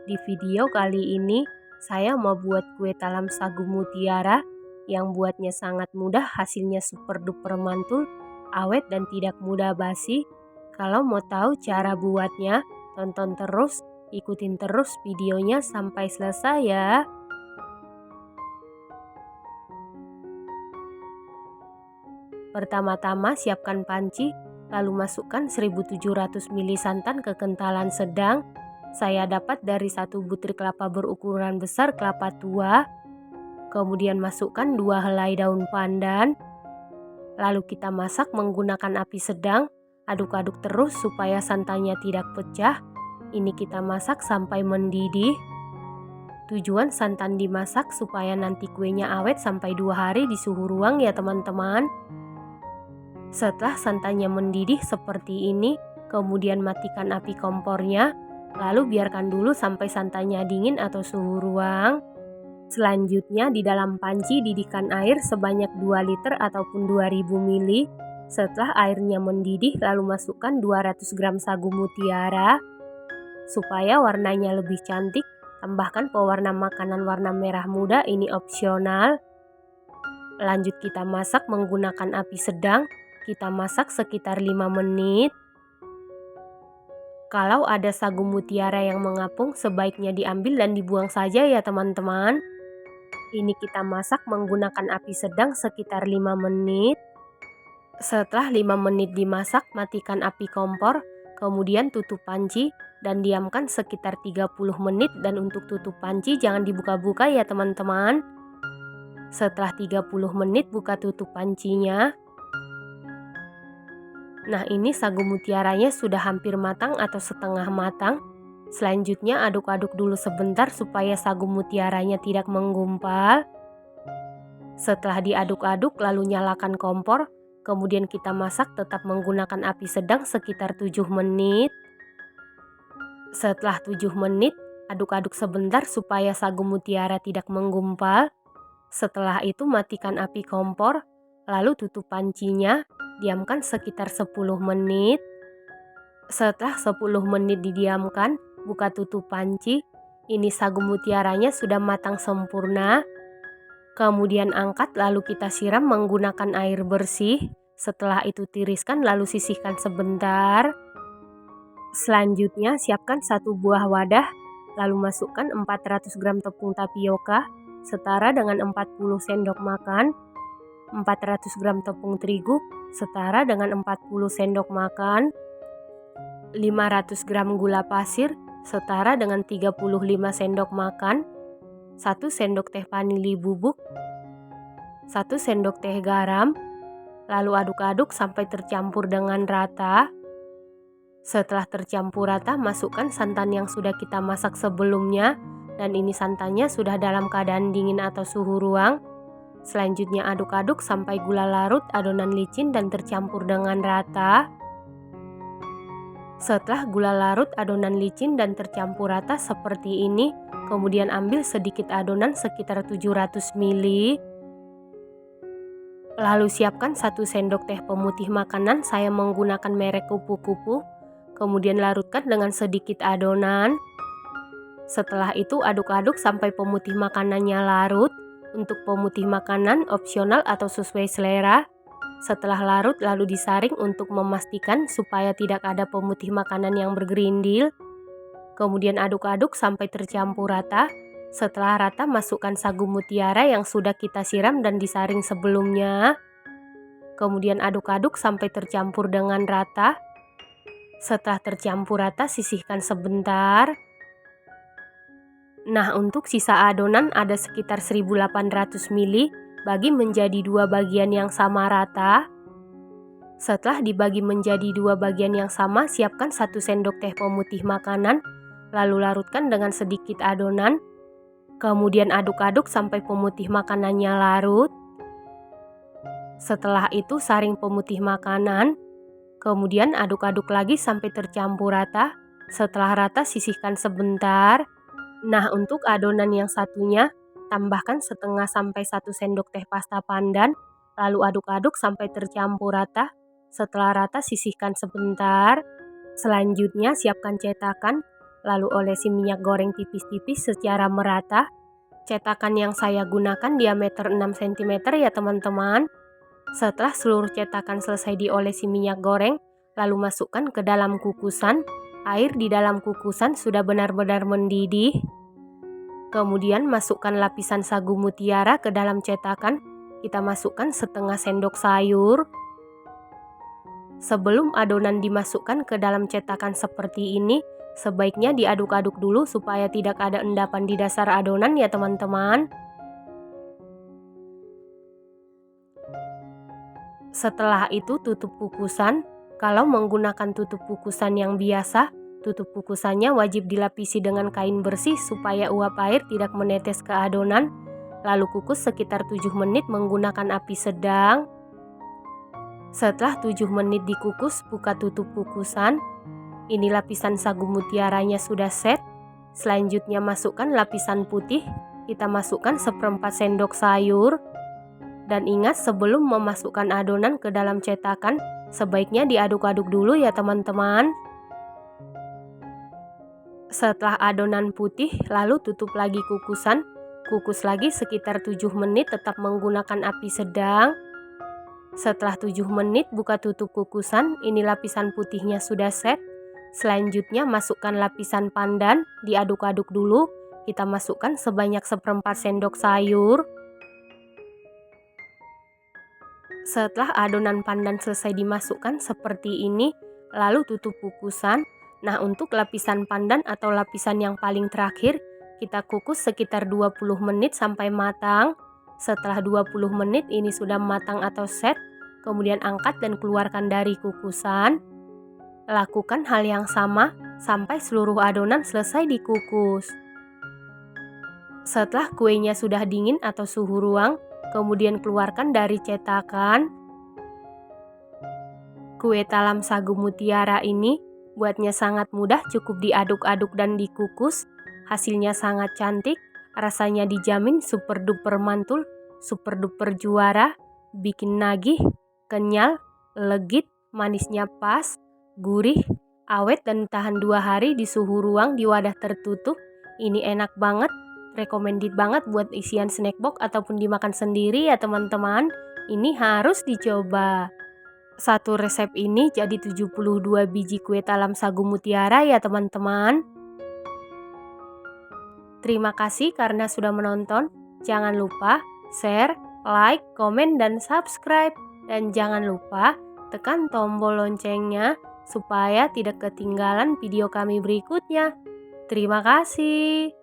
Di video kali ini, saya mau buat kue talam sagu mutiara yang buatnya sangat mudah, hasilnya super duper mantul, awet dan tidak mudah basi. Kalau mau tahu cara buatnya, tonton terus, ikutin terus videonya sampai selesai ya. Pertama-tama siapkan panci, lalu masukkan 1700 ml santan kekentalan sedang. Saya dapat dari 1 butir kelapa berukuran besar kelapa tua. Kemudian masukkan 2 helai daun pandan. Lalu kita masak menggunakan api sedang. Aduk-aduk terus supaya santannya tidak pecah. Ini kita masak sampai mendidih. Tujuan santan dimasak supaya nanti kuenya awet sampai 2 hari di suhu ruang ya teman-teman. Setelah santannya mendidih seperti ini, kemudian matikan api kompornya. Lalu biarkan dulu sampai santannya dingin atau suhu ruang. Selanjutnya di dalam panci didihkan air sebanyak 2 liter ataupun 2000 ml. Setelah airnya mendidih lalu masukkan 200 gram sagu mutiara. Supaya warnanya lebih cantik, tambahkan pewarna makanan warna merah muda, ini opsional. Lanjut kita masak menggunakan api sedang. Kita masak sekitar 5 menit. Kalau ada sagu mutiara yang mengapung, sebaiknya diambil dan dibuang saja ya teman-teman. Ini kita masak menggunakan api sedang sekitar 5 menit. Setelah 5 menit dimasak, matikan api kompor, kemudian tutup panci dan diamkan sekitar 30 menit, dan untuk tutup panci jangan dibuka-buka ya teman-teman. Setelah 30 menit buka tutup pancinya. Nah, ini sagu mutiaranya sudah hampir matang atau setengah matang. Selanjutnya aduk-aduk dulu sebentar supaya sagu mutiaranya tidak menggumpal. Setelah diaduk-aduk lalu nyalakan kompor. Kemudian kita masak tetap menggunakan api sedang sekitar 7 menit. Setelah 7 menit aduk-aduk sebentar supaya sagu mutiara tidak menggumpal. Setelah itu matikan api kompor. Lalu tutup pancinya, diamkan sekitar 10 menit. Setelah 10 menit didiamkan, buka tutup panci. Ini sagu mutiaranya sudah matang sempurna. Kemudian angkat lalu kita siram menggunakan air bersih. Setelah itu tiriskan lalu sisihkan sebentar. Selanjutnya siapkan 1 buah wadah. Lalu masukkan 400 gram tepung tapioka setara dengan 40 sendok makan. 400 gram tepung terigu setara dengan 40 sendok makan. 500 gram gula pasir setara dengan 35 sendok makan. 1 sendok teh vanili bubuk. 1 sendok teh garam. Lalu aduk-aduk sampai tercampur dengan rata. Setelah tercampur rata, masukkan santan yang sudah kita masak sebelumnya. Dan ini santannya sudah dalam keadaan dingin atau suhu ruang. Selanjutnya aduk-aduk sampai gula larut, adonan licin dan tercampur dengan rata. Setelah gula larut, adonan licin dan tercampur rata seperti ini, kemudian ambil sedikit adonan sekitar 700 ml. Lalu siapkan 1 sendok teh pemutih makanan, saya menggunakan merek kupu-kupu. Kemudian larutkan dengan sedikit adonan. Setelah itu aduk-aduk sampai pemutih makanannya larut. Untuk pemutih makanan opsional atau sesuai selera. Setelah larut lalu disaring untuk memastikan supaya tidak ada pemutih makanan yang bergerindil. Kemudian aduk-aduk sampai tercampur rata. Setelah rata masukkan sagu mutiara yang sudah kita siram dan disaring sebelumnya. Kemudian aduk-aduk sampai tercampur dengan rata. Setelah tercampur rata sisihkan sebentar. Nah, untuk sisa adonan ada sekitar 1800 ml, bagi menjadi 2 bagian yang sama rata. Setelah dibagi menjadi 2 bagian yang sama, siapkan 1 sendok teh pemutih makanan, lalu larutkan dengan sedikit adonan. Kemudian aduk-aduk sampai pemutih makanannya larut. Setelah itu saring pemutih makanan. Kemudian aduk-aduk lagi sampai tercampur rata. Setelah rata sisihkan sebentar. Nah, untuk adonan yang satunya, tambahkan setengah sampai 1 sendok teh pasta pandan, lalu aduk-aduk sampai tercampur rata. Setelah rata sisihkan sebentar. Selanjutnya siapkan cetakan, lalu olesi minyak goreng tipis-tipis secara merata. Cetakan yang saya gunakan diameter 6 cm ya teman-teman. Setelah seluruh cetakan selesai diolesi minyak goreng, lalu masukkan ke dalam kukusan. Air di dalam kukusan sudah benar-benar mendidih. Kemudian masukkan lapisan sagu mutiara ke dalam cetakan. Kita masukkan setengah sendok sayur. Sebelum adonan dimasukkan ke dalam cetakan seperti ini, sebaiknya diaduk-aduk dulu supaya tidak ada endapan di dasar adonan ya teman-teman. Setelah itu tutup kukusan. Kalau menggunakan tutup kukusan yang biasa, tutup kukusannya wajib dilapisi dengan kain bersih supaya uap air tidak menetes ke adonan. Lalu kukus sekitar 7 menit menggunakan api sedang. Setelah 7 menit dikukus, buka tutup kukusan. Ini lapisan sagu mutiaranya sudah set. Selanjutnya masukkan lapisan putih. Kita masukkan seperempat sendok sayur. Dan ingat, sebelum memasukkan adonan ke dalam cetakan, sebaiknya diaduk-aduk dulu ya teman-teman. Setelah adonan putih, lalu tutup lagi kukusan. Kukus lagi sekitar 7 menit tetap menggunakan api sedang. Setelah 7 menit buka tutup kukusan, ini lapisan putihnya sudah set. Selanjutnya masukkan lapisan pandan, diaduk-aduk dulu. Kita masukkan sebanyak seperempat sendok sayur. Setelah adonan pandan selesai dimasukkan seperti ini, lalu tutup kukusan. Nah, untuk lapisan pandan atau lapisan yang paling terakhir, kita kukus sekitar 20 menit sampai matang. Setelah 20 menit ini sudah matang atau set, kemudian angkat dan keluarkan dari kukusan. Lakukan hal yang sama sampai seluruh adonan selesai dikukus. Setelah kuenya sudah dingin atau suhu ruang, kemudian keluarkan dari cetakan. Kue talam sagu mutiara ini buatnya sangat mudah, cukup diaduk-aduk dan dikukus. Hasilnya sangat cantik, rasanya dijamin super duper mantul, super duper juara, bikin nagih, kenyal, legit, manisnya pas, gurih, awet dan tahan 2 hari di suhu ruang di wadah tertutup. Ini enak banget. Recommended banget buat isian snack box ataupun dimakan sendiri ya teman-teman. Ini harus dicoba. Satu resep ini jadi 72 biji kue talam sagu mutiara ya teman-teman. Terima kasih karena sudah menonton. Jangan lupa share, like, komen, dan subscribe. Dan jangan lupa tekan tombol loncengnya supaya tidak ketinggalan video kami berikutnya. Terima kasih.